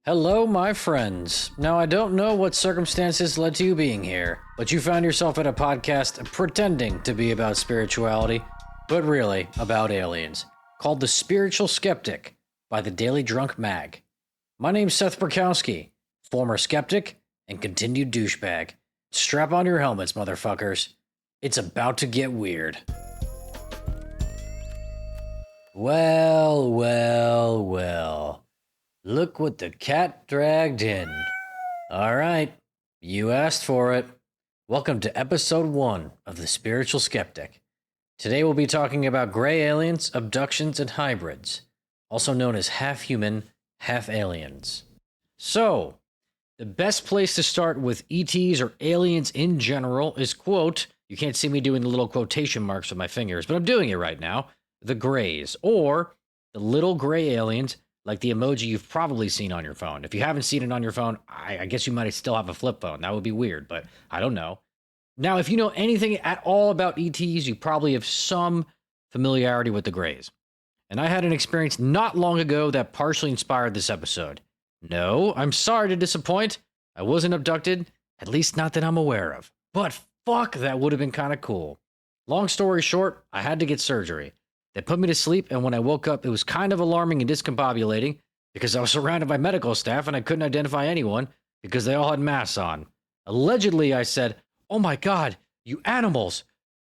Hello, my friends. Now, I don't know what circumstances led to you being here, but you found yourself at a podcast pretending to be about spirituality, but really about aliens, called The Spiritual Skeptic by the Daily Drunk Mag. My name's Seth Burkowski, former skeptic and continued douchebag. Strap on your helmets, motherfuckers. It's about to get weird. Well. Look what the cat dragged in. All right, you asked for it. Welcome to episode 1 of The Spiritual Skeptic. Today we'll be talking about gray aliens, abductions, and hybrids, also known as half-human, half-aliens. So, the best place to start with ETs or aliens in general is, quote, you can't see me doing the little quotation marks with my fingers, but I'm doing it right now, the grays, or the little gray aliens, like the emoji you've probably seen on your phone. If you haven't seen it on your phone, I guess you might still have a flip phone. That would be weird, but I don't know. Now, if you know anything at all about ETs, you probably have some familiarity with the grays. And I had an experience not long ago that partially inspired this episode. No, I'm sorry to disappoint. I wasn't abducted, at least not that I'm aware of. But fuck, that would have been kind of cool. Long story short, I had to get surgery. They put me to sleep, and when I woke up, it was kind of alarming and discombobulating because I was surrounded by medical staff and I couldn't identify anyone because they all had masks on. Allegedly, I said, "Oh my God, you animals.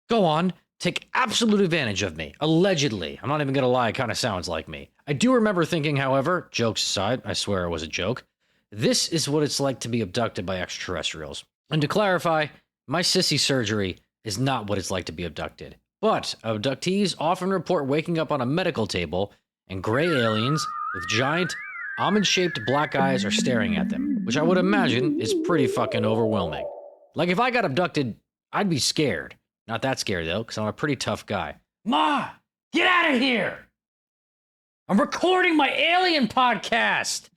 Go on, take absolute advantage of me." Allegedly. I'm not even going to lie, it kind of sounds like me. I do remember thinking, however, jokes aside, I swear it was a joke, this is what it's like to be abducted by extraterrestrials. And to clarify, my sissy surgery is not what it's like to be abducted. But abductees often report waking up on a medical table and gray aliens with giant, almond-shaped black eyes are staring at them, which I would imagine is pretty fucking overwhelming. Like, if I got abducted, I'd be scared. Not that scared, though, because I'm a pretty tough guy. Ma, get out of here! I'm recording my alien podcast!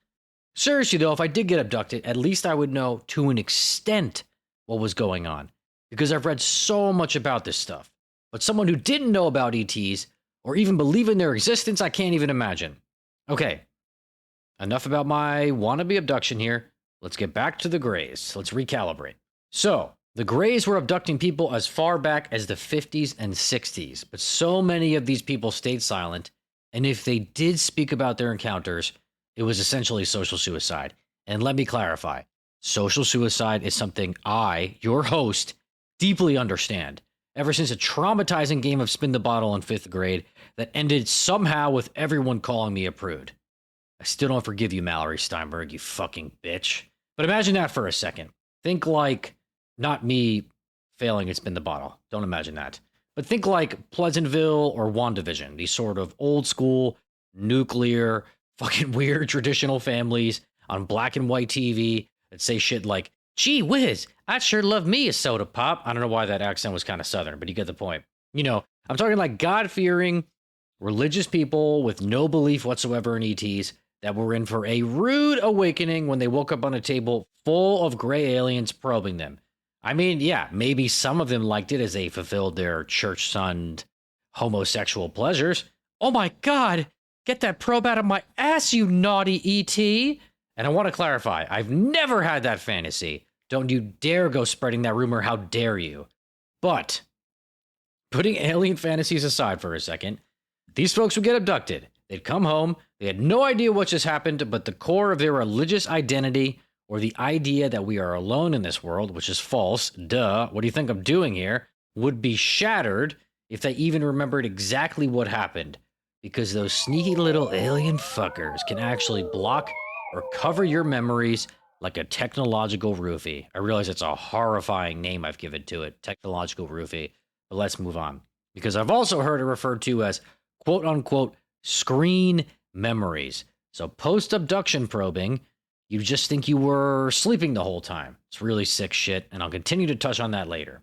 Seriously, though, if I did get abducted, at least I would know to an extent what was going on, because I've read so much about this stuff. But someone who didn't know about ETs, or even believe in their existence, I can't even imagine. Okay, enough about my wannabe abduction here. Let's get back to the Greys. Let's recalibrate. So, the Greys were abducting people as far back as the 50s and 60s, but so many of these people stayed silent, and if they did speak about their encounters, it was essentially social suicide. And let me clarify, social suicide is something I, your host, deeply understand. Ever since a traumatizing game of spin the bottle in 5th grade that ended somehow with everyone calling me a prude. I still don't forgive you, Mallory Steinberg, you fucking bitch. But imagine that for a second. Think like, not me failing at spin the bottle. Don't imagine that. But think like Pleasantville or WandaVision, these sort of old school, nuclear, fucking weird traditional families on black and white TV that say shit like, "Gee whiz, I'd sure love me a soda pop." I don't know why that accent was kind of southern, but you get the point. You know, I'm talking like God-fearing, religious people with no belief whatsoever in ETs that were in for a rude awakening when they woke up on a table full of gray aliens probing them. I mean, yeah, maybe some of them liked it as they fulfilled their church-sunned homosexual pleasures. "Oh my God, get that probe out of my ass, you naughty ET." And I want to clarify, I've never had that fantasy. Don't you dare go spreading that rumor, how dare you. But, putting alien fantasies aside for a second, these folks would get abducted. They'd come home, they had no idea what just happened, but the core of their religious identity, or the idea that we are alone in this world, which is false, duh, what do you think I'm doing here, would be shattered if they even remembered exactly what happened. Because those sneaky little alien fuckers can actually block or cover your memories like a technological roofie. I realize it's a horrifying name I've given to it, technological roofie, but let's move on. Because I've also heard it referred to as quote-unquote screen memories. So post-abduction probing, you just think you were sleeping the whole time. It's really sick shit, and I'll continue to touch on that later.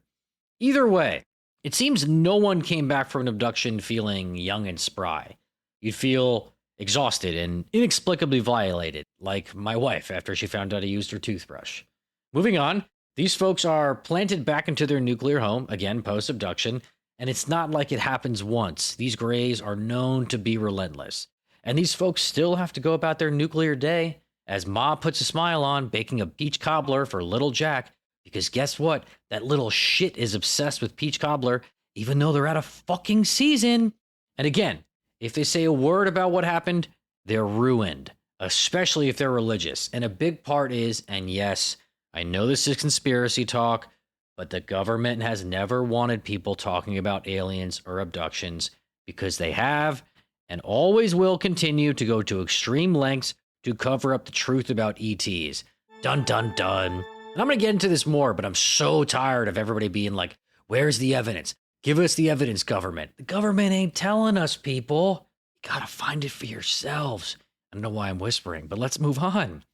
Either way, it seems no one came back from an abduction feeling young and spry. You'd feel exhausted and inexplicably violated, like my wife after she found out I used her toothbrush. Moving on, these folks are planted back into their nuclear home, again post-abduction, and it's not like it happens once. These Greys are known to be relentless, and these folks still have to go about their nuclear day, as Ma puts a smile on, baking a peach cobbler for little Jack, because guess what? That little shit is obsessed with peach cobbler, even though they're out of fucking season. And again, if they say a word about what happened, they're ruined, especially if they're religious. And a big part is, and yes, I know this is conspiracy talk, but the government has never wanted people talking about aliens or abductions because they have and always will continue to go to extreme lengths to cover up the truth about ETs. Dun, dun, dun. And I'm going to get into this more, but I'm so tired of everybody being like, where's the evidence? Give us the evidence, government. The government ain't telling us, people. You got to find it for yourselves. I don't know why I'm whispering, but let's move on.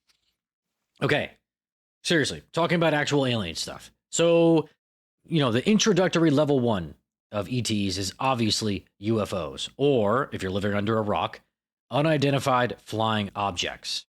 Okay, seriously, talking about actual alien stuff. So, the introductory level 1 of ETs is obviously UFOs, or, if you're living under a rock, unidentified flying objects.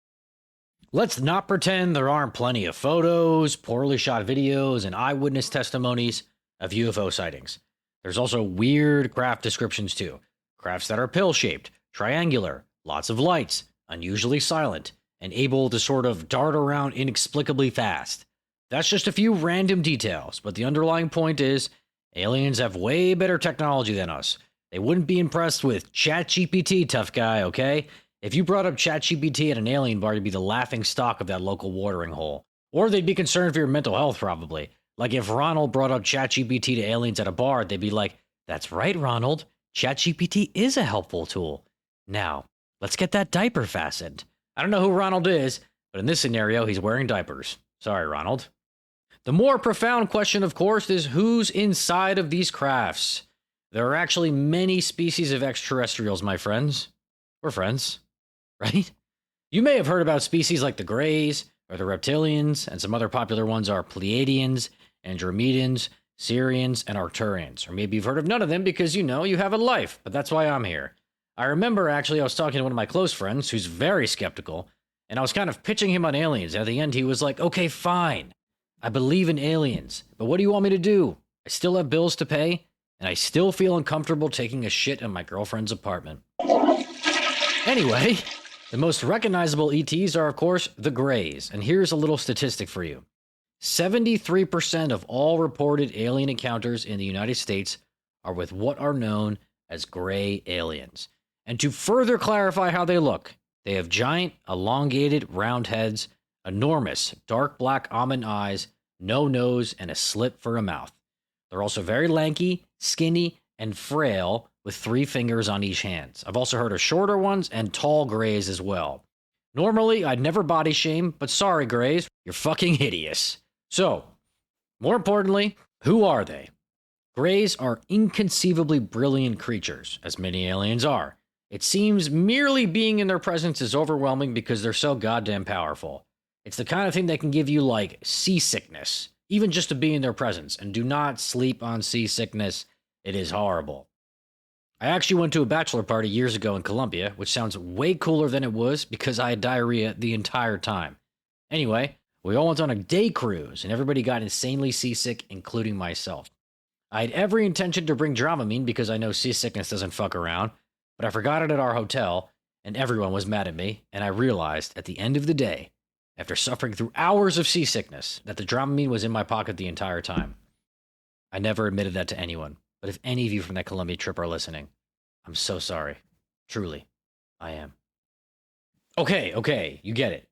Let's not pretend there aren't plenty of photos, poorly shot videos, and eyewitness testimonies of UFO sightings. There's also weird craft descriptions too. Crafts that are pill-shaped, triangular, lots of lights, unusually silent, and able to sort of dart around inexplicably fast. That's just a few random details, but the underlying point is aliens have way better technology than us. They wouldn't be impressed with ChatGPT, tough guy, okay? If you brought up ChatGPT at an alien bar, you'd be the laughing stock of that local watering hole. Or they'd be concerned for your mental health, probably. Like if Ronald brought up ChatGPT to aliens at a bar, they'd be like, that's right, Ronald. ChatGPT is a helpful tool. Now, let's get that diaper fastened. I don't know who Ronald is, but in this scenario, he's wearing diapers. Sorry, Ronald. The more profound question, of course, is who's inside of these crafts? There are actually many species of extraterrestrials, my friends. We're friends, right? You may have heard about species like the Greys, or the Reptilians, and some other popular ones are Pleiadians, Andromedans, Sirians, and Arcturians. Or maybe you've heard of none of them because you have a life, but that's why I'm here. I remember, actually, I was talking to one of my close friends who's very skeptical, and I was kind of pitching him on aliens. At the end, he was like, okay, fine. I believe in aliens, but what do you want me to do? I still have bills to pay, and I still feel uncomfortable taking a shit in my girlfriend's apartment. Anyway, the most recognizable ETs are, of course, the Greys, and here's a little statistic for you. 73% of all reported alien encounters in the United States are with what are known as gray aliens. And to further clarify how they look, they have giant, elongated, round heads, enormous, dark black almond eyes, no nose, and a slit for a mouth. They're also very lanky, skinny, and frail, with 3 fingers on each hand. I've also heard of shorter ones and tall Greys as well. Normally, I'd never body shame, but sorry, Greys, you're fucking hideous. So, more importantly, who are they? Greys are inconceivably brilliant creatures, as many aliens are. It seems merely being in their presence is overwhelming because they're so goddamn powerful. It's the kind of thing that can give you, like, seasickness, even just to be in their presence. And do not sleep on seasickness. It is horrible. I actually went to a bachelor party years ago in Colombia, which sounds way cooler than it was because I had diarrhea the entire time. Anyway, we all went on a day cruise, and everybody got insanely seasick, including myself. I had every intention to bring Dramamine because I know seasickness doesn't fuck around, but I forgot it at our hotel, and everyone was mad at me, and I realized at the end of the day, after suffering through hours of seasickness, that the Dramamine was in my pocket the entire time. I never admitted that to anyone, but if any of you from that Colombia trip are listening, I'm so sorry. Truly, I am. Okay, you get it.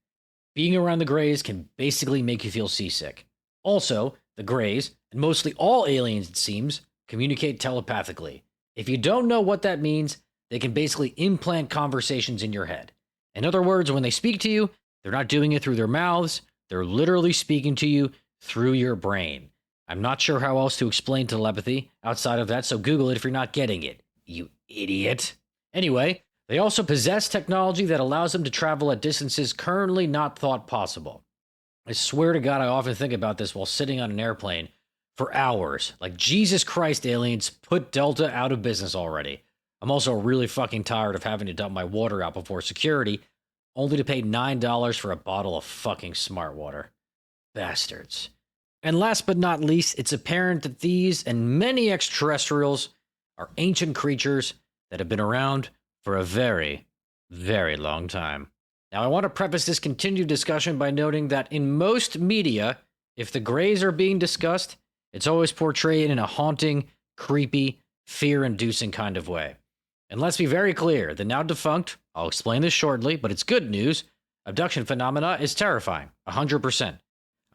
Being around the Greys can basically make you feel seasick. Also, the Greys, and mostly all aliens it seems, communicate telepathically. If you don't know what that means, they can basically implant conversations in your head. In other words, when they speak to you, they're not doing it through their mouths, they're literally speaking to you through your brain. I'm not sure how else to explain telepathy outside of that, so Google it if you're not getting it, you idiot. Anyway, they also possess technology that allows them to travel at distances currently not thought possible. I swear to God, I often think about this while sitting on an airplane for hours. Like, Jesus Christ, aliens, put Delta out of business already. I'm also really fucking tired of having to dump my water out before security, only to pay $9 for a bottle of fucking smart water. Bastards. And last but not least, it's apparent that these and many extraterrestrials are ancient creatures that have been around for a very, very long time. Now, I want to preface this continued discussion by noting that in most media, if the Greys are being discussed, it's always portrayed in a haunting, creepy, fear-inducing kind of way. And let's be very clear, the now defunct, I'll explain this shortly, but it's good news, abduction phenomena is terrifying, 100%.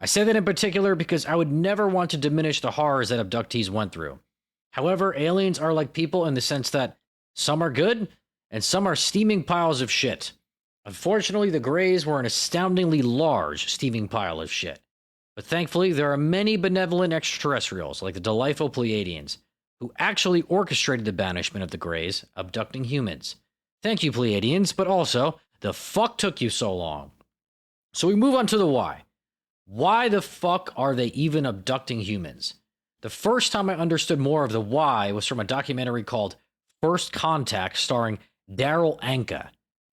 I say that in particular because I would never want to diminish the horrors that abductees went through. However, aliens are like people in the sense that some are good and some are steaming piles of shit. Unfortunately, the Greys were an astoundingly large steaming pile of shit. But thankfully, there are many benevolent extraterrestrials, like the delightful Pleiadians, who actually orchestrated the banishment of the Greys, abducting humans. Thank you, Pleiadians, but also, the fuck took you so long? So we move on to the why. Why the fuck are they even abducting humans? The first time I understood more of the why was from a documentary called First Contact, starring Daryl Anka.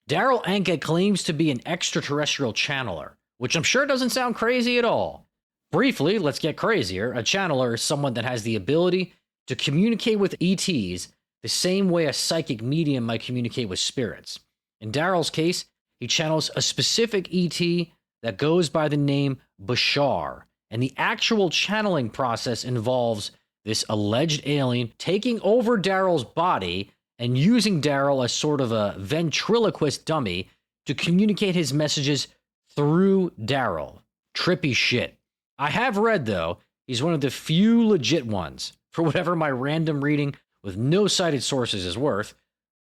Daryl Anka claims to be an extraterrestrial channeler, which I'm sure doesn't sound crazy at all. Briefly, let's get crazier. A channeler is someone that has the ability to communicate with ETs the same way a psychic medium might communicate with spirits. In Daryl's case, he channels a specific ET that goes by the name Bashar, and the actual channeling process involves this alleged alien taking over Daryl's body and using Daryl as sort of a ventriloquist dummy to communicate his messages through Daryl. Trippy shit. I have read, though, he's one of the few legit ones, for whatever my random reading with no cited sources is worth,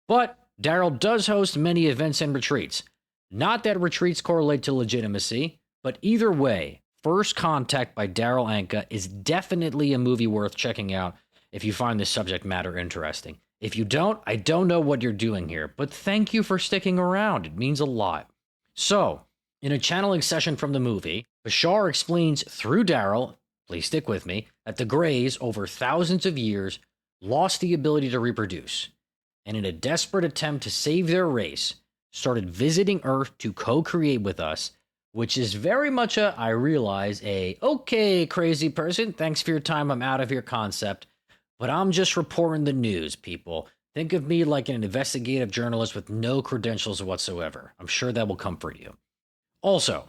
but Daryl does host many events and retreats. Not that retreats correlate to legitimacy, but either way, First Contact by Daryl Anka is definitely a movie worth checking out if you find this subject matter interesting. If you don't, I don't know what you're doing here, but thank you for sticking around. It means a lot. So, in a channeling session from the movie, Bashar explains through Daryl, please stick with me, that the Greys, over thousands of years, lost the ability to reproduce, and in a desperate attempt to save their race, started visiting Earth to co-create with us, which is very much I realize, okay, crazy person, thanks for your time, I'm out of here concept, but I'm just reporting the news, people. Think of me like an investigative journalist with no credentials whatsoever. I'm sure that will comfort you. Also,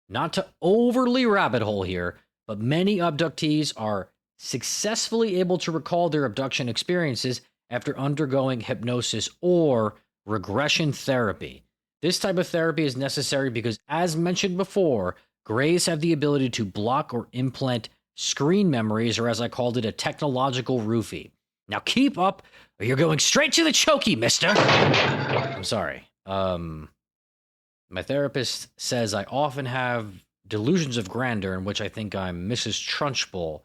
not to overly rabbit hole here, but many abductees are successfully able to recall their abduction experiences after undergoing hypnosis or regression therapy. This type of therapy is necessary because, as mentioned before, Greys have the ability to block or implant screen memories, or as I called it, a technological roofie. Now keep up, or you're going straight to the chokey, mister! I'm sorry. My therapist says I often have delusions of grandeur in which I think I'm Mrs. Trunchbull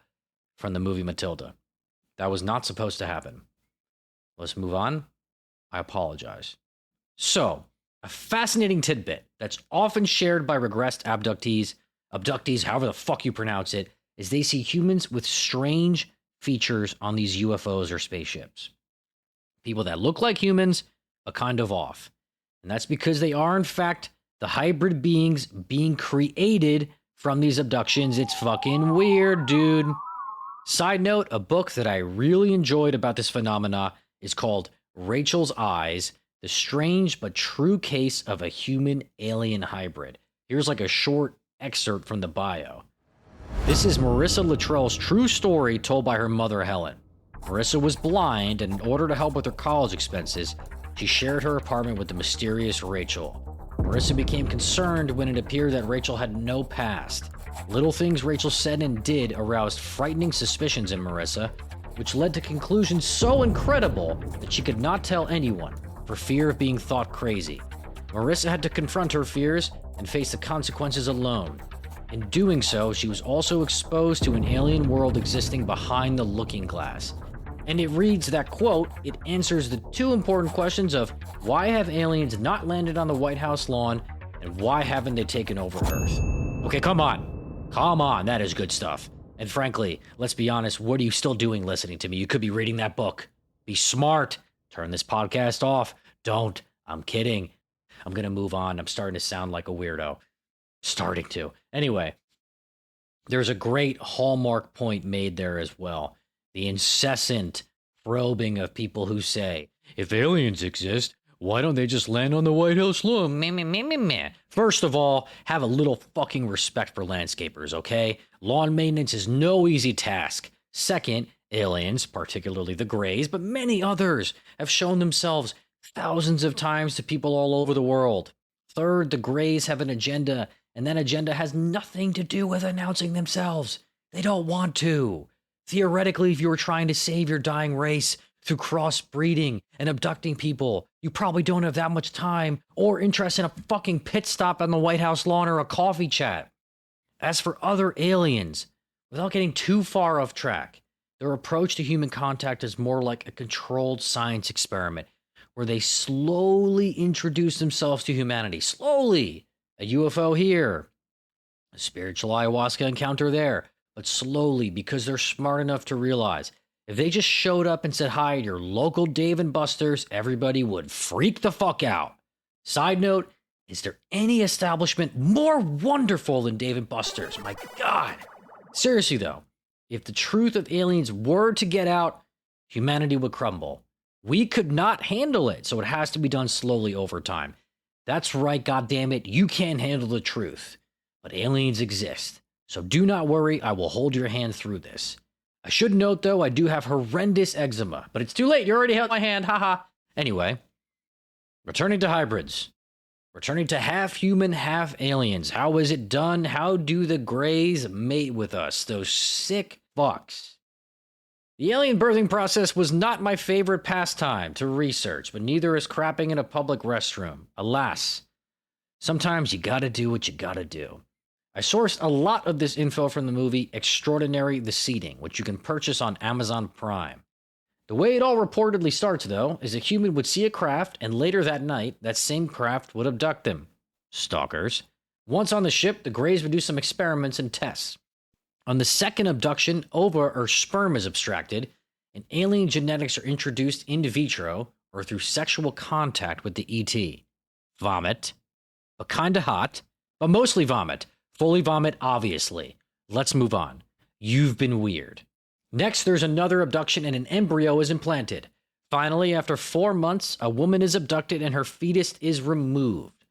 from the movie Matilda. That was not supposed to happen. Let's move on. I apologize. So, a fascinating tidbit that's often shared by regressed abductees, however the fuck you pronounce it, is they see humans with strange features on these UFOs or spaceships. People that look like humans, but kind of off. And that's because they are, in fact, the hybrid beings being created from these abductions. It's fucking weird, dude. Side note, a book that I really enjoyed about this phenomena is called Rachel's Eyes, The Strange but True Case of a Human-Alien Hybrid. Here's like a short excerpt from the bio. This is Marissa Luttrell's true story told by her mother, Helen. Marissa was blind, and in order to help with her college expenses, she shared her apartment with the mysterious Rachel. Marissa became concerned when it appeared that Rachel had no past. Little things Rachel said and did aroused frightening suspicions in Marissa, which led to conclusions so incredible that she could not tell anyone, for fear of being thought crazy. Marissa had to confront her fears and face the consequences alone. In doing so, she was also exposed to an alien world existing behind the looking glass. And it reads that, quote, it answers the two important questions of why have aliens not landed on the White House lawn and why haven't they taken over Earth? Okay, come on, that is good stuff. And frankly, let's be honest, what are you still doing listening to me? You could be reading that book. Be smart. Turn this podcast off. Don't. I'm kidding. I'm going to move on. I'm starting to sound like a weirdo. Starting to. Anyway, there's a great hallmark point made there as well. The incessant probing of people who say, if aliens exist, Why don't they just land on the White House lawn? Meh, meh, meh, meh, meh. First of all, have a little fucking respect for landscapers, okay? Lawn maintenance is no easy task. Second, aliens, particularly the Greys, but many others, have shown themselves thousands of times to people all over the world. Third, the Greys have an agenda, and that agenda has nothing to do with announcing themselves. They don't want to. Theoretically, if you were trying to save your dying race through crossbreeding and abducting people, you probably don't have that much time or interest in a fucking pit stop on the White House lawn or a coffee chat. As for other aliens, without getting too far off track, their approach to human contact is more like a controlled science experiment where they slowly introduce themselves to humanity. Slowly. A UFO here, a spiritual ayahuasca encounter there, but slowly, because they're smart enough to realize if they just showed up and said hi to your local Dave and Buster's, everybody would freak the fuck out. Side note, is there any establishment more wonderful than Dave and Buster's? My God. Seriously though, if the truth of aliens were to get out, humanity would crumble. We could not handle it, so it has to be done slowly over time. That's right, goddammit, you can't handle the truth. But aliens exist, so do not worry, I will hold your hand through this. I should note, though, I do have horrendous eczema, but it's too late, you already held my hand, haha. Anyway, returning to hybrids. Returning to half human, half aliens. How is it done? How do the Greys mate with us? Those sick fucks. The alien birthing process was not my favorite pastime to research, but neither is crapping in a public restroom. Alas, sometimes you gotta do what you gotta do. I sourced a lot of this info from the movie Extraordinary the Seeding, which you can purchase on Amazon Prime. The way it all reportedly starts, though, is a human would see a craft, and later that night, that same craft would abduct them. Stalkers. Once on the ship, the Greys would do some experiments and tests. On the second abduction, ova or sperm is abstracted, and alien genetics are introduced in vitro or through sexual contact with the ET. Vomit, but kinda hot, but mostly vomit. Fully vomit, obviously. Let's move on. You've been weird. Next, there's another abduction and an embryo is implanted. Finally, after 4 months, a woman is abducted and her fetus is removed.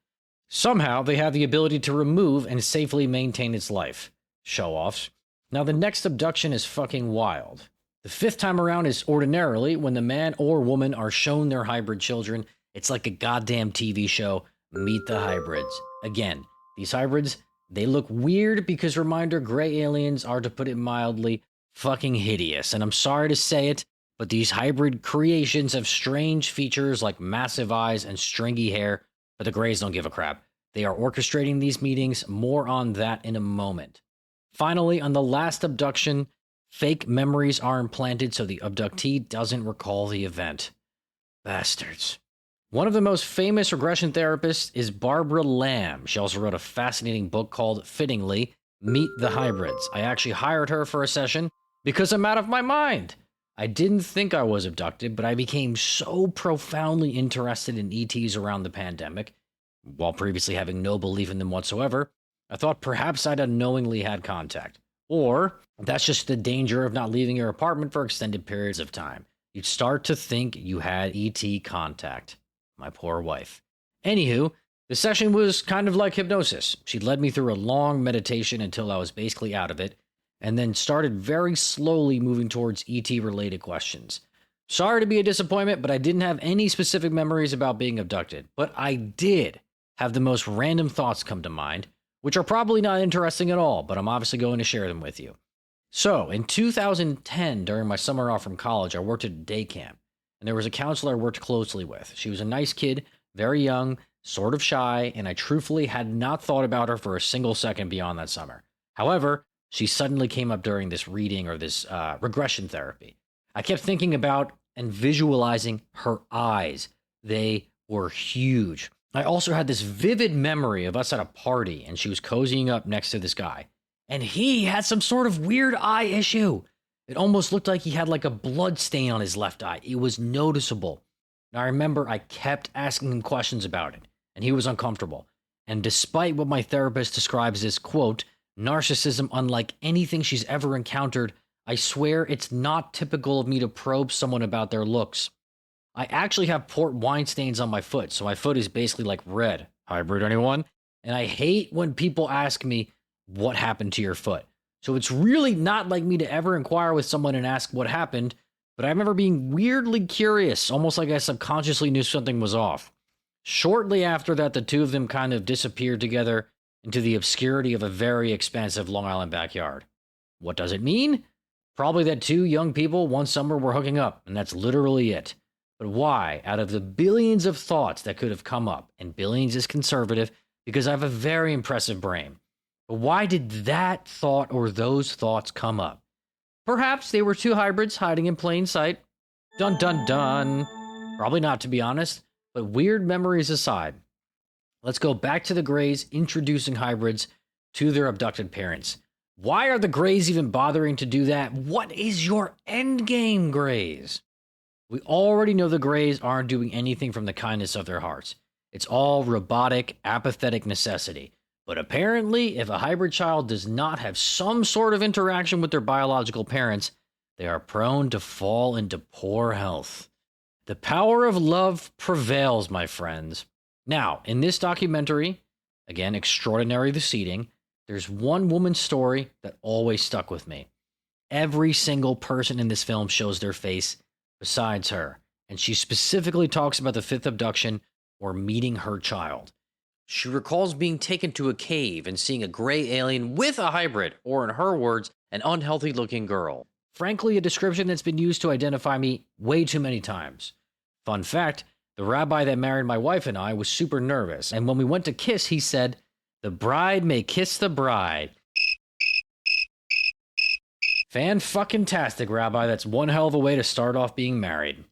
Somehow, they have the ability to remove and safely maintain its life. Show-offs. Now, the next abduction is fucking wild. The 5th time around is ordinarily when the man or woman are shown their hybrid children. It's like a goddamn TV show. Meet the hybrids. Again, these hybrids, they look weird because reminder gray aliens are, to put it mildly, fucking hideous. And I'm sorry to say it, but these hybrid creations have strange features like massive eyes and stringy hair, but the Greys don't give a crap. They are orchestrating these meetings. More on that in a moment. Finally, on the last abduction, fake memories are implanted so the abductee doesn't recall the event. Bastards. One of the most famous regression therapists is Barbara Lamb. She also wrote a fascinating book called, fittingly, Meet the Hybrids. I actually hired her for a session because I'm out of my mind. I didn't think I was abducted, but I became so profoundly interested in ETs around the pandemic, while previously having no belief in them whatsoever. I thought perhaps I'd unknowingly had contact. Or that's just the danger of not leaving your apartment for extended periods of time. You'd start to think you had ET contact. My poor wife. Anywho, the session was kind of like hypnosis. She led me through a long meditation until I was basically out of it, and then started very slowly moving towards ET-related questions. Sorry to be a disappointment, but I didn't have any specific memories about being abducted. But I did have the most random thoughts come to mind, which are probably not interesting at all, but I'm obviously going to share them with you. So, in 2010, during my summer off from college, I worked at a day camp, and there was a counselor I worked closely with. She was a nice kid, very young, sort of shy, and I truthfully had not thought about her for a single second beyond that summer. However, she suddenly came up during this reading or this regression therapy. I kept thinking about and visualizing her eyes. They were huge. I also had this vivid memory of us at a party, and she was cozying up next to this guy. And he had some sort of weird eye issue. It almost looked like he had like a blood stain on his left eye. It was noticeable. And I remember I kept asking him questions about it, and he was uncomfortable. And despite what my therapist describes as, quote, narcissism unlike anything she's ever encountered, I swear it's not typical of me to probe someone about their looks. I actually have port wine stains on my foot, so my foot is basically like red. Hybrid, anyone? And I hate when people ask me, what happened to your foot? So it's really not like me to ever inquire with someone and ask what happened, but I remember being weirdly curious, almost like I subconsciously knew something was off. Shortly after that, the two of them kind of disappeared together into the obscurity of a very expansive Long Island backyard. What does it mean? Probably that two young people one summer were hooking up, and that's literally it. But why, out of the billions of thoughts that could have come up, and billions is conservative because I have a very impressive brain, but why did that thought or those thoughts come up? Perhaps they were two hybrids hiding in plain sight. Dun dun dun. Probably not, to be honest, but weird memories aside, let's go back to the Greys introducing hybrids to their abducted parents. Why are the Greys even bothering to do that? What is your end game, Greys? We already know the Greys aren't doing anything from the kindness of their hearts. It's all robotic, apathetic necessity. But apparently, if a hybrid child does not have some sort of interaction with their biological parents, they are prone to fall into poor health. The power of love prevails, my friends. Now, in this documentary, again, extraordinary the seeding, there's one woman's story that always stuck with me. Every single person in this film shows their face besides her, and she specifically talks about the fifth abduction or meeting her child. She recalls being taken to a cave and seeing a gray alien with a hybrid, or in her words, an unhealthy-looking girl. Frankly, a description that's been used to identify me way too many times. Fun fact, the rabbi that married my wife and I was super nervous, and when we went to kiss, he said, "The bride may kiss the bride." Fan-fucking-tastic, Rabbi. That's one hell of a way to start off being married.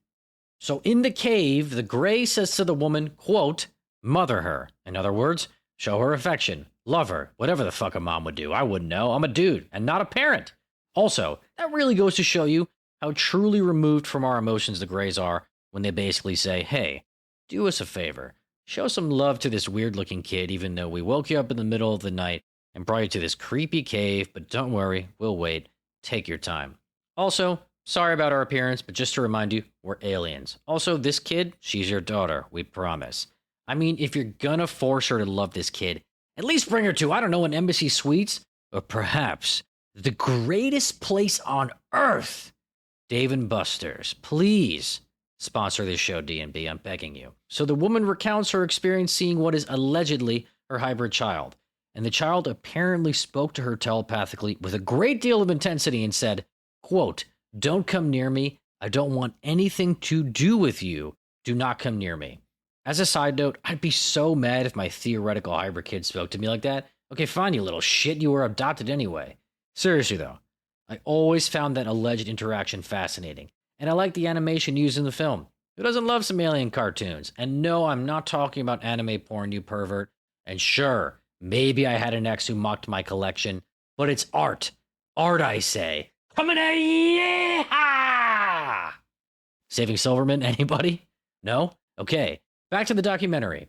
So in the cave, the Grey says to the woman, quote, mother her. In other words, show her affection, love her, whatever the fuck a mom would do. I wouldn't know. I'm a dude and not a parent. Also, that really goes to show you how truly removed from our emotions the Greys are when they basically say, hey, do us a favor. Show some love to this weird-looking kid even though we woke you up in the middle of the night and brought you to this creepy cave, but don't worry, we'll wait. Take your time. Also, sorry about our appearance, but just to remind you, we're aliens. Also, this kid, she's your daughter, we promise. I mean, if you're gonna force her to love this kid, at least bring her to, I don't know, an Embassy Suites, or perhaps the greatest place on Earth, Dave & Buster's. Please sponsor this show, D&B, I'm begging you. So the woman recounts her experience seeing what is allegedly her hybrid child. And the child apparently spoke to her telepathically with a great deal of intensity and said, quote, don't come near me. I don't want anything to do with you. Do not come near me. As a side note, I'd be so mad if my theoretical hybrid kid spoke to me like that. Okay, fine, you little shit. You were adopted anyway. Seriously, though, I always found that alleged interaction fascinating. And I like the animation used in the film. Who doesn't love some alien cartoons? And no, I'm not talking about anime porn, you pervert. And sure, maybe I had an ex who mocked my collection, but it's art. Art, I say. Coming at you! Yeah! Saving Silverman, anybody? No? Okay, back to the documentary.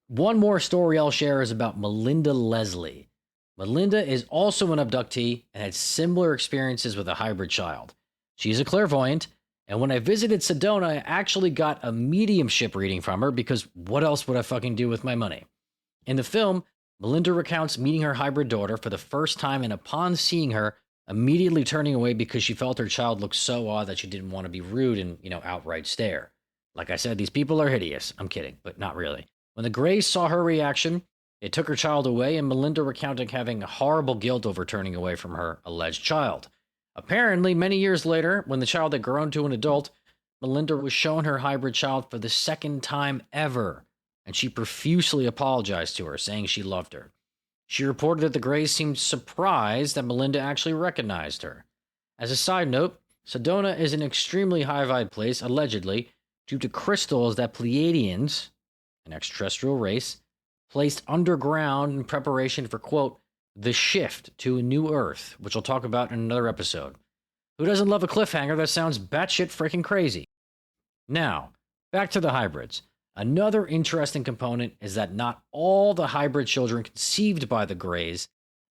One more story I'll share is about Melinda Leslie. Melinda is also an abductee and had similar experiences with a hybrid child. She's a clairvoyant, and when I visited Sedona, I actually got a mediumship reading from her because what else would I fucking do with my money? In the film, Melinda recounts meeting her hybrid daughter for the first time and upon seeing her, immediately turning away because she felt her child looked so odd that she didn't want to be rude and, outright stare. Like I said, these people are hideous. I'm kidding, but not really. When the Greys saw her reaction, they took her child away, and Melinda recounted having horrible guilt over turning away from her alleged child. Apparently, many years later, when the child had grown to an adult, Melinda was shown her hybrid child for the second time ever, and she profusely apologized to her, saying she loved her. She reported that the Greys seemed surprised that Melinda actually recognized her. As a side note, Sedona is an extremely high-vibe place, allegedly, due to crystals that Pleiadians, an extraterrestrial race, placed underground in preparation for, quote, the shift to a new Earth, which I'll talk about in another episode. Who doesn't love a cliffhanger that sounds batshit freaking crazy? Now, back to the hybrids. Another interesting component is that not all the hybrid children conceived by the Greys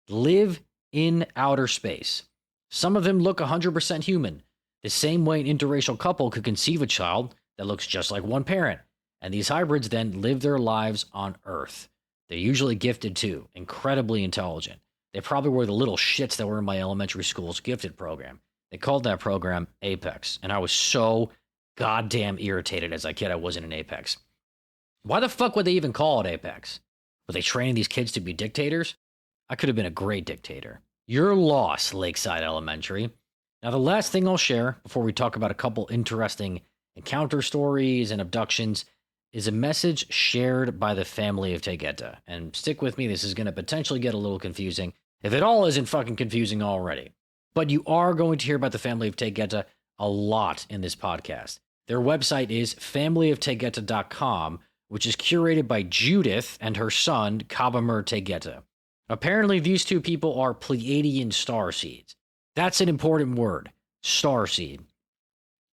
live in outer space. Some of them look 100% human, the same way an interracial couple could conceive a child that looks just like one parent. And these hybrids then live their lives on Earth. They're usually gifted too, incredibly intelligent. They probably were the little shits that were in my elementary school's gifted program. They called that program Apex, and I was so goddamn irritated as a kid I wasn't in Apex. Why the fuck would they even call it Apex? Were they training these kids to be dictators? I could have been a great dictator. Your loss, Lakeside Elementary. Now, the last thing I'll share before we talk about a couple interesting encounter stories and abductions is a message shared by the family of Tegeta. And stick with me, this is going to potentially get a little confusing, if it all isn't fucking confusing already. But you are going to hear about the family of Tegeta a lot in this podcast. Their website is familyoftegeta.com, which is curated by Judith and her son, Kabamer Tegeta. Apparently, these two people are Pleiadian starseeds. That's an important word, starseed.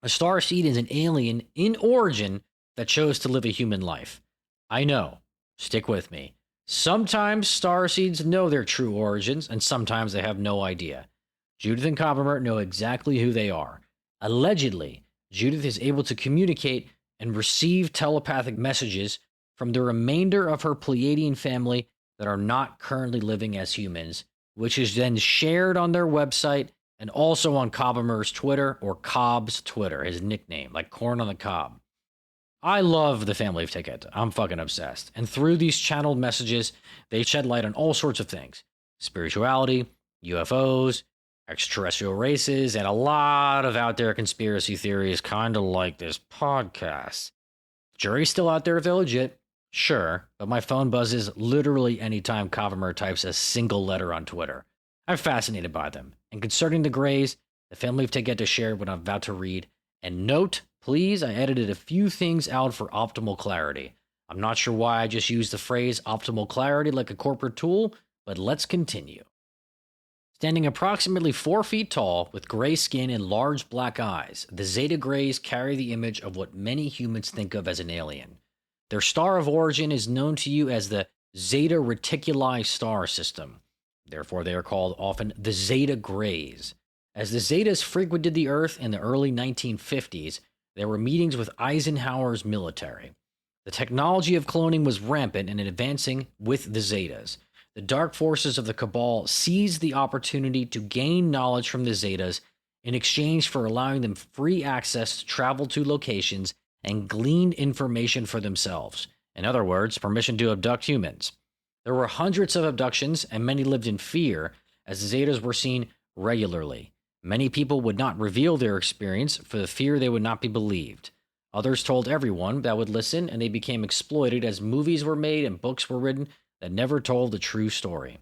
A starseed is an alien in origin that chose to live a human life. I know, stick with me. Sometimes starseeds know their true origins, and sometimes they have no idea. Judith and Kabamer know exactly who they are. Allegedly, Judith is able to communicate and receive telepathic messages from the remainder of her Pleiadian family that are not currently living as humans, which is then shared on their website and also on Kabamer's Twitter, or Cobb's Twitter, his nickname, like corn on the cob. I love the family of Tegeta. I'm fucking obsessed. And through these channeled messages, they shed light on all sorts of things. Spirituality, UFOs, extraterrestrial races, and a lot of out there conspiracy theories, kind of like this podcast. Jury's still out there if they're legit, sure, but my phone buzzes literally anytime Kabamer types a single letter on Twitter. I'm fascinated by them. And concerning the Greys, the family of Tegeta shared what I'm about to read. And note, please, I edited a few things out for optimal clarity. I'm not sure why I just used the phrase optimal clarity like a corporate tool, but let's continue. Standing approximately 4 feet tall, with gray skin and large black eyes, the Zeta Greys carry the image of what many humans think of as an alien. Their star of origin is known to you as the Zeta Reticuli star system. Therefore, they are called often the Zeta Greys. As the Zetas frequented the Earth in the early 1950s, there were meetings with Eisenhower's military. The technology of cloning was rampant and advancing with the Zetas. The dark forces of the Cabal seized the opportunity to gain knowledge from the Zetas in exchange for allowing them free access to travel to locations and glean information for themselves. In other words, permission to abduct humans. There were hundreds of abductions, and many lived in fear, as the Zetas were seen regularly. Many people would not reveal their experience for the fear they would not be believed. Others told everyone that would listen, and they became exploited as movies were made and books were written that never told the true story.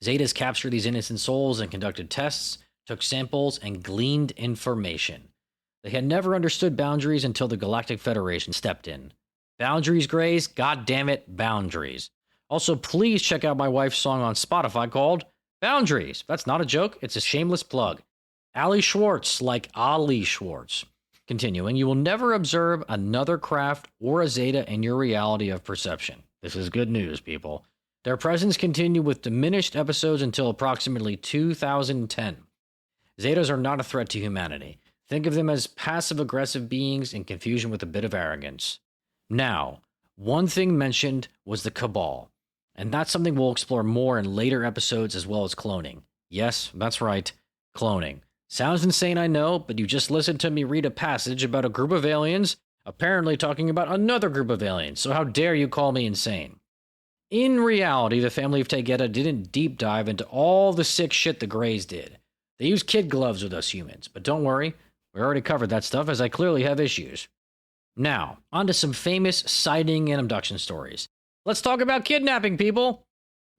Zetas captured these innocent souls and conducted tests, took samples, and gleaned information. They had never understood boundaries until the Galactic Federation stepped in. Boundaries, Greys? God damn it, boundaries. Also, please check out my wife's song on Spotify called Boundaries. That's not a joke, it's a shameless plug. Ali Schwartz, like Ali Schwartz. Continuing, you will never observe another craft or a Zeta in your reality of perception. This is good news, people. Their presence continued with diminished episodes until approximately 2010. Zetas are not a threat to humanity. Think of them as passive-aggressive beings in confusion with a bit of arrogance. Now, one thing mentioned was the Cabal, and that's something we'll explore more in later episodes as well as cloning. Yes, that's right, cloning. Sounds insane, I know, but you just listened to me read a passage about a group of aliens apparently talking about another group of aliens, so how dare you call me insane? In reality, the family of Tegeta didn't deep dive into all the sick shit the Greys did. They used kid gloves with us humans, but don't worry, we already covered that stuff as I clearly have issues. Now, on to some famous sighting and abduction stories. Let's talk about kidnapping, people!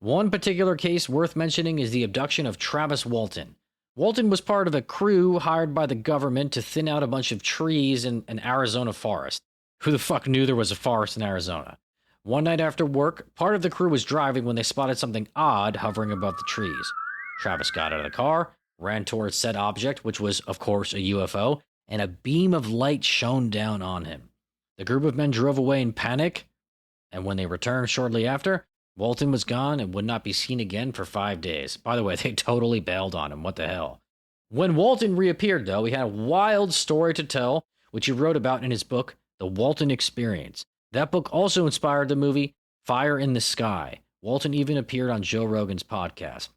One particular case worth mentioning is the abduction of Travis Walton. Walton was part of a crew hired by the government to thin out a bunch of trees in an Arizona forest. Who the fuck knew there was a forest in Arizona? One night after work, part of the crew was driving when they spotted something odd hovering above the trees. Travis got out of the car, ran towards said object, which was, of course, a UFO, and a beam of light shone down on him. The group of men drove away in panic, and when they returned shortly after, Walton was gone and would not be seen again for 5 days. By the way, they totally bailed on him. What the hell? When Walton reappeared, though, he had a wild story to tell, which he wrote about in his book, The Walton Experience. That book also inspired the movie Fire in the Sky. Walton even appeared on Joe Rogan's podcast.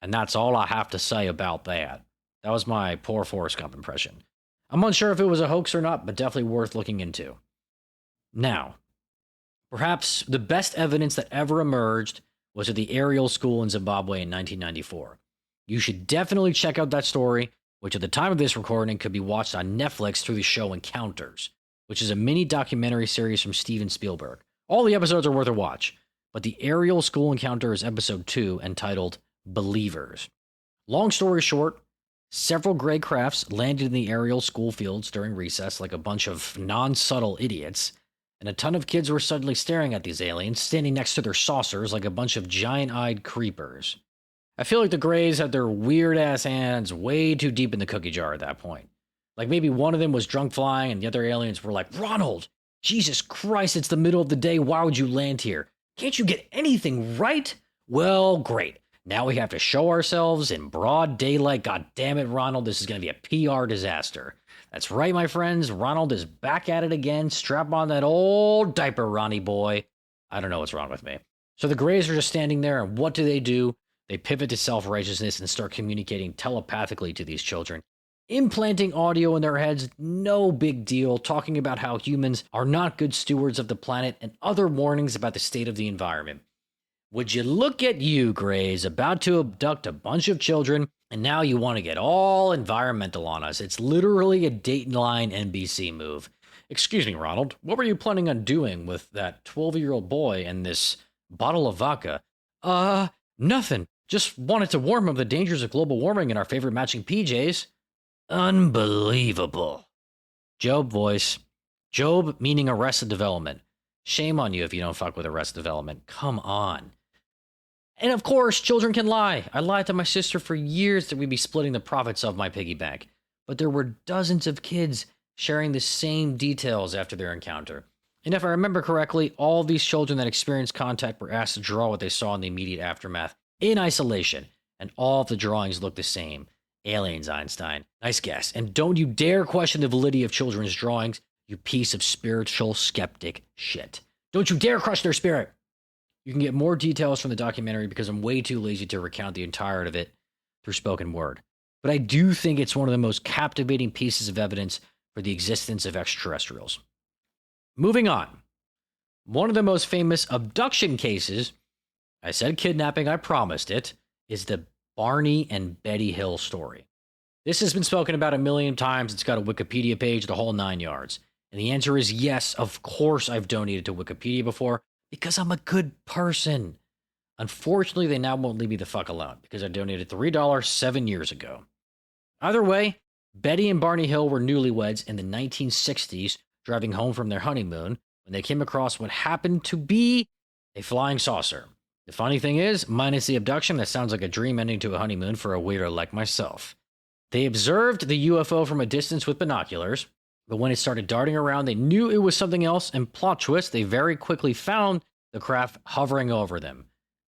And that's all I have to say about that. That was my poor Forrest Gump impression. I'm unsure if it was a hoax or not, but definitely worth looking into. Now, perhaps the best evidence that ever emerged was at the Ariel School in Zimbabwe in 1994. You should definitely check out that story, which at the time of this recording could be watched on Netflix through the show Encounters, which is a mini documentary series from Steven Spielberg. All the episodes are worth a watch, but the Ariel School Encounter is episode 2 entitled Believers. Long story short, several gray crafts landed in the Ariel school fields during recess like a bunch of non-subtle idiots, and a ton of kids were suddenly staring at these aliens, standing next to their saucers like a bunch of giant-eyed creepers. I feel like the Greys had their weird-ass hands way too deep in the cookie jar at that point. Like maybe one of them was drunk flying and the other aliens were like, Ronald, Jesus Christ, it's the middle of the day, why would you land here? Can't you get anything right? Well, great. Now we have to show ourselves in broad daylight. God damn it, Ronald, this is going to be a PR disaster. That's right, my friends. Ronald is back at it again. Strap on that old diaper, Ronnie boy. I don't know what's wrong with me. So the Greys are just standing there, and what do? They pivot to self-righteousness and start communicating telepathically to these children. Implanting audio in their heads, no big deal, talking about how humans are not good stewards of the planet and other warnings about the state of the environment. Would you look at you, Greys, about to abduct a bunch of children, and now you want to get all environmental on us. It's literally a Dateline NBC move. Excuse me, Ronald, what were you planning on doing with that 12-year-old boy and this bottle of vodka? Nothing. Just wanted to warn him of the dangers of global warming and our favorite matching PJs. Unbelievable. Job voice. Job meaning Arrested Development. Shame on you if you don't fuck with Arrested Development. Come on. And of course, children can lie. I lied to my sister for years that we'd be splitting the profits of my piggy bank. But there were dozens of kids sharing the same details after their encounter. And if I remember correctly, all of these children that experienced contact were asked to draw what they saw in the immediate aftermath in isolation. And all of the drawings looked the same. Aliens, Einstein. Nice guess. And don't you dare question the validity of children's drawings, you piece of spiritual skeptic shit. Don't you dare crush their spirit. You can get more details from the documentary because I'm way too lazy to recount the entirety of it through spoken word. But I do think it's one of the most captivating pieces of evidence for the existence of extraterrestrials. Moving on. One of the most famous abduction cases, I said kidnapping, I promised it, is the Barney and Betty Hill story. This has been spoken about a million times. It's got a Wikipedia page, the whole 9 yards. And the answer is yes, of course I've donated to Wikipedia before because I'm a good person. Unfortunately, they now won't leave me the fuck alone because I donated $3 7 years ago. Either way, Betty and Barney Hill were newlyweds in the 1960s, driving home from their honeymoon when they came across what happened to be a flying saucer. The funny thing is, minus the abduction, that sounds like a dream ending to a honeymoon for a weirdo like myself. They observed the UFO from a distance with binoculars, but when it started darting around, they knew it was something else, and plot twist, they very quickly found the craft hovering over them.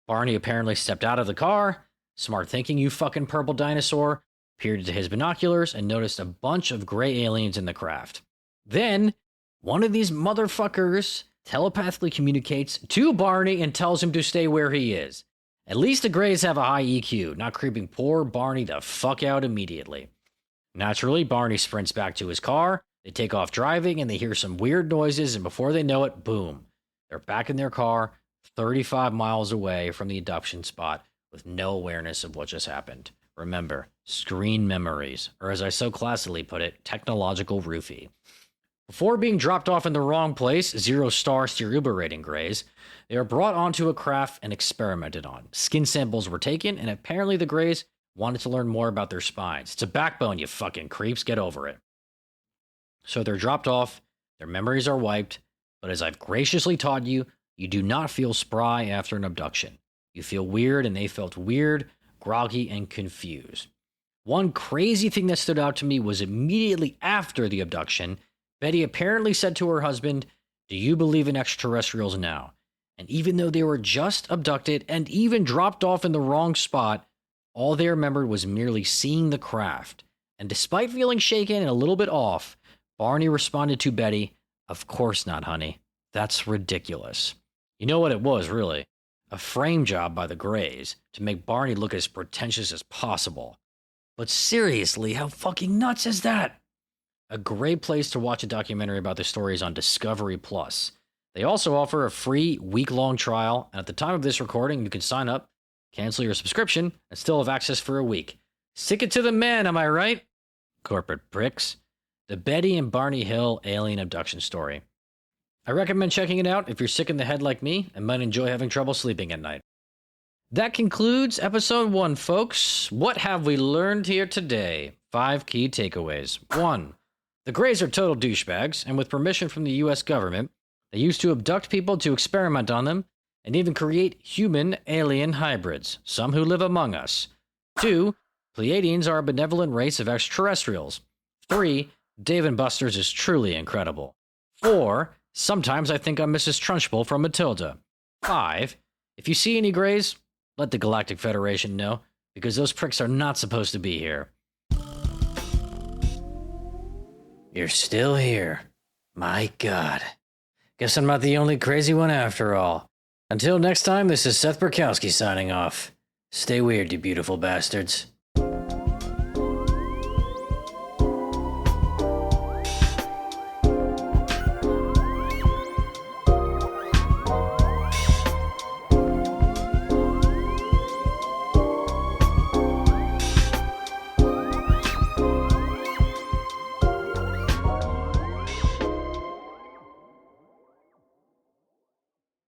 Barney apparently stepped out of the car, smart thinking, you fucking purple dinosaur, peered into his binoculars and noticed a bunch of gray aliens in the craft. Then, one of these motherfuckers telepathically communicates to Barney and tells him to stay where he is. At least the Greys have a high EQ, not creeping poor Barney the fuck out immediately. Naturally, Barney sprints back to his car, they take off driving, and they hear some weird noises, and before they know it, boom. They're back in their car, 35 miles away from the abduction spot, with no awareness of what just happened. Remember, screen memories, or as I so classically put it, technological roofie. Before being dropped off in the wrong place, 0-star Steeruba rating Greys, they are brought onto a craft and experimented on. Skin samples were taken, and apparently the Greys wanted to learn more about their spines. It's a backbone, you fucking creeps, get over it. So they're dropped off, their memories are wiped, but as I've graciously taught you, you do not feel spry after an abduction. You feel weird, and they felt weird, groggy, and confused. One crazy thing that stood out to me was immediately after the abduction, Betty apparently said to her husband, "Do you believe in extraterrestrials now?" And even though they were just abducted and even dropped off in the wrong spot, all they remembered was merely seeing the craft. And despite feeling shaken and a little bit off, Barney responded to Betty, "Of course not, honey. That's ridiculous." You know what it was, really? A frame job by the Greys to make Barney look as pretentious as possible. But seriously, how fucking nuts is that? A great place to watch a documentary about the story is on Discovery Plus. They also offer a free week-long trial, and at the time of this recording, you can sign up, cancel your subscription, and still have access for a week. Stick it to the man, am I right? Corporate pricks. The Betty and Barney Hill alien abduction story. I recommend checking it out if you're sick in the head like me and might enjoy having trouble sleeping at night. That concludes episode 1, folks. What have we learned here today? 5 key takeaways. 1. The Greys are total douchebags, and with permission from the US government, they used to abduct people to experiment on them and even create human-alien hybrids, some who live among us. 2. Pleiadians are a benevolent race of extraterrestrials. 3. Dave & Buster's is truly incredible. 4. Sometimes I think I'm Mrs. Trunchbull from Matilda. 5. If you see any Greys, let the Galactic Federation know, because those pricks are not supposed to be here. You're still here. My God. Guess I'm not the only crazy one after all. Until next time, this is Seth Burkowski signing off. Stay weird, you beautiful bastards.